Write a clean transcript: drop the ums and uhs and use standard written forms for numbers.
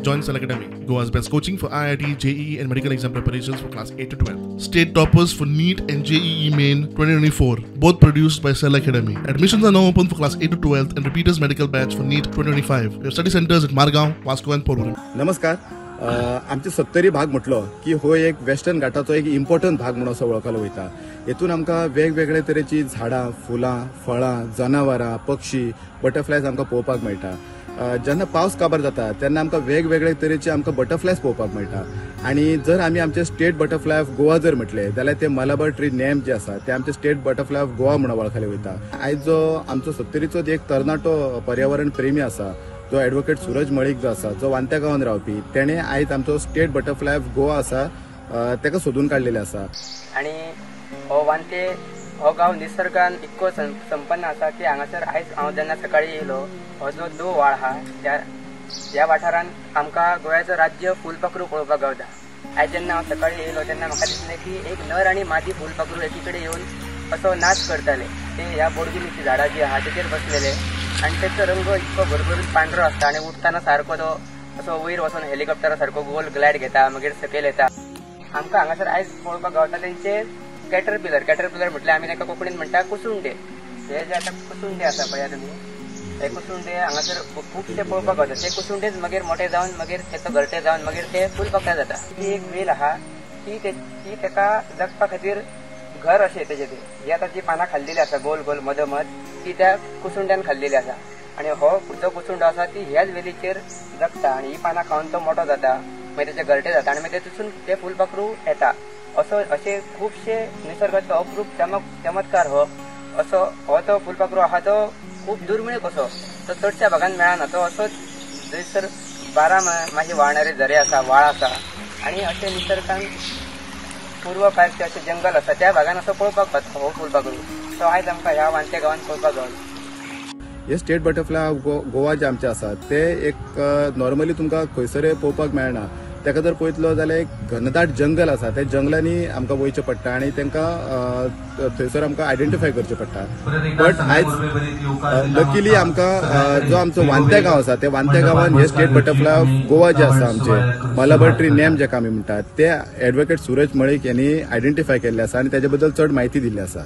Join Select Academy, Goa's best coaching for IIT, JEE and medical exam preparations for class 8 to 12. State toppers for NEET and JEE Main 2024, both produced by Select Academy. Admissions are now open for class 8 to 12 and repeaters medical batch for NEET 2025. We have study centers at Margaon, Vasco and Porvorim. नमस्कार. आमचे 70 भाग म्हटलो की हो एक western घाटाचो एक important भाग म्हणून असो वळखलो वयता. हेतून आमकां वेगवेगळे तरेची झाडां, फुलां, फळां, जनावरां, पक्षी, बटरफ्लायज आमकां पळोवपाक मेळटा. जेन्ना पावस काबार जाता तेन्ना आमकां वेगवेगळे तरेचे आमकां बटरफ्लायज पळोवपाक मेळटा. आणि जर आमी आमचे स्टेट बटरफ्लाय ऑफ गोवा जर म्हटले जाल्यार ते मलाबार ट्री नेम जे आसा ते आमचे स्टेट बटरफ्लाय ऑफ गोवा म्हणून वळखले वयता. आयज जो आमचो 70चो एक तरणाटो पर्यावरण प्रेमी आसा जो एडवोकेट सूरज मळीक जो आसा जो वांत्या गांवांत रावपी तेणे आयज आमचो स्टेट बटरफ्लाय ऑफ गोवा आसा तेका सोदून काडलेले आसा. आणि हो वांते हो गांव निसर्गान इतको संपन्न आसा की हांगासर आयज हांव जेन्ना सकाळी येयलो हो जो दो व्हाळ आहा ह्या वाठारान आमकां गोंयाचो राज्य फुलपाखरू पळोवपाक गावता. आयज जेन्ना हांव सकाळी येयलो तेन्ना म्हाका दिसलें की एक नर आनी मादी फुलपाखरू एकी कडेन येवन असो नाच करताले. ते ह्या बोडगिनीची झाडां जी आहा तेचेर बसलेले आणि त्याचा रंग इतको भरभरून पांढरो असता आणि उठताना सारको तो असो वयर वचून हेलिकॉप्टरा सारको गोल ग्लायड घेता मागीर सकयल येता. आमकां हांगासर आयज पळोवपाक गावता तेंचे कॅटरपिलर म्हटल्यार आमी ताका कोंकणीन म्हणटा कुसुंडे. हे जे आतां कुसुंडे आसा पळया तुमी हे कुसुंडे हांगासर खुबशे पळोवपाक गावता. ते कुसुंडेच मागीर मोठे जावन मागीर तेचो घरटे जावन मागीर ते फुलपाखरा जाता. ही एक वेल आहा ती तेका जगपा खातीर घर अशें तेजे ते ही आतां जी पानां खाल्लेली आसा गोल गोल मदमद ती त्या कुसुंड्यान खाल्लेली आसा. आणि हो जो कुसुंडो आसा ती ह्याच वेलीचेर जगता आणि ही पानां खावन तो मोठो जाता मागीर तेचे घरटे जाता आणि मागीर तेतून ते फुलपाखरू येता. असे खुबशे निसर्गाचो अप्रूप चमत्कार हो तो फुलपाखरू आहा तो खूब दुर्मिळ कसो तो चडशा भागान मेळना. तो असोच जंयसर 12 माही व्हाळणारे झरे आसा व्हाळ आसा आणि अशे निसर्गान पूर्व पारचे असे जंगल आसा त्या भागान असो पळोवपाक पावता हो फुलपाखरू. तो आयज आमकां ह्या वांते गांवांत पळोवपाक गावलो. हे स्टेट बटरफ्लाय ऑफ गोवा जे आमचे आसात ते एक नॉर्मली तुमकां खंयसर पळोवपाक मेळना. तेका जर पळयतलो जाल्यार एक घनदाट जंगल आसा त्या जंगलांनी आमकां वयचें पडटा आणि तांकां थंयसर आमकां आयडेंटिफाय करचें पडटा. बट आयज लकीली आमकां जो आमचो वांते गांव आसा ते वांते गांवांत हे स्टेट बटरफ्लाय ऑफ गोवा जे आसा आमचे मलाबार ट्री नेम जेका आमी म्हणटात ते एडवोकेट सूरज मळीक यांनी आयडेंटिफाय केल्ले आसा आणि त्याचे बद्दल चड म्हायती दिल्ली आसा.